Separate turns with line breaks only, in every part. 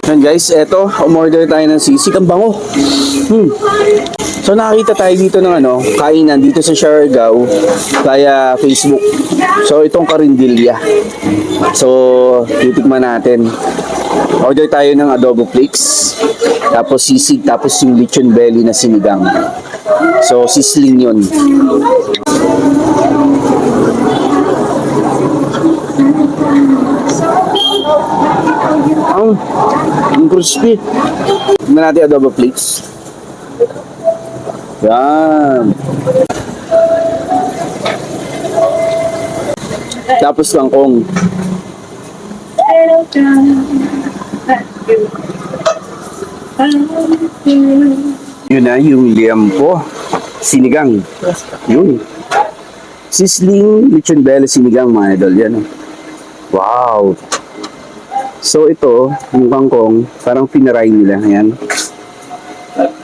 Yan guys, eto, umorder tayo ng sisig. Ang bango. So nakakita tayo dito ng kainan dito sa Siargao via Facebook. So itong Karindilya. So titikman natin. Order tayo ng adobo flakes, tapos sisig, tapos yung lechon belly na sinigang. So sisling yun. Ang crispy. Tingnan natin adobo flakes. Yan. Tapos kangkong. Yun na, yung liampo. Sinigang. Yun. Sisling, lechon belly, sinigang mga idol. Yan. Wow. So ito, yung kangkong, parang pinaray nila. Ayan.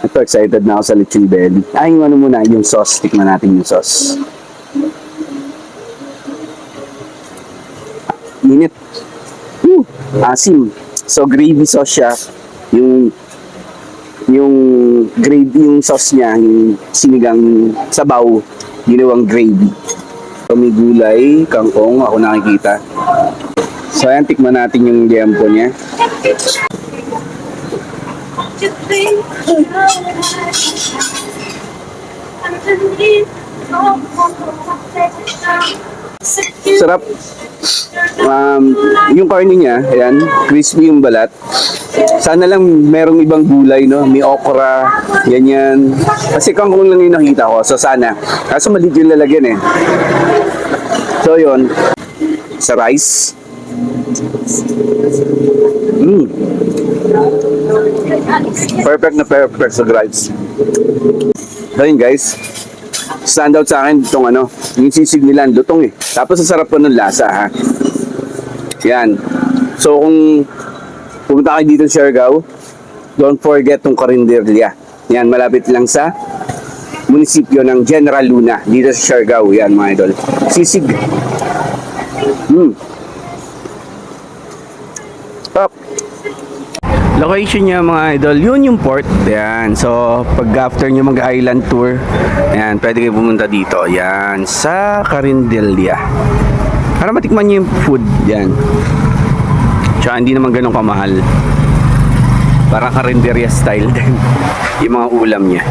Ito, excited na ako sa lechon belly. Ay, yung muna, yung sauce. Tikman natin yung sauce. Init. Asim. So, gravy sauce siya. Yung gravy, yung sauce niya, yung sinigang sabaw, ginawang gravy. So, may gulay, kangkong, ako nakikita. So, ayan, tikman natin yung liampo niya. Sarap. Yung karne niya, ayan, crispy yung balat. Sana lang merong ibang gulay, no? May okra, ganyan. Kasi kangkong lang yung nakita ko, so sana. Kaso maliit yung lalagyan eh. So, yun. Sa rice. Perfect na perfect sa rice. So yun guys, stand out sa akin itong yung sisig nila, lutong eh. Tapos ang sarap po ng lasa ha. Yan. So kung pumunta kayo dito sa Siargao, don't forget tong Karindilya. Yan, malapit lang sa munisipyo ng General Luna dito sa Siargao. Yan mga idol. Sisig. Top. Location niya mga idol, yun yung port. Ayan, so pag after nyo mag-island tour, ayan, pwede kayo pumunta dito. Ayan, sa Karindilya. Para matikman nyo yung food. Ayan. Tsaka hindi naman ganun kamahal. Para Karinderya style din yung mga ulam niya.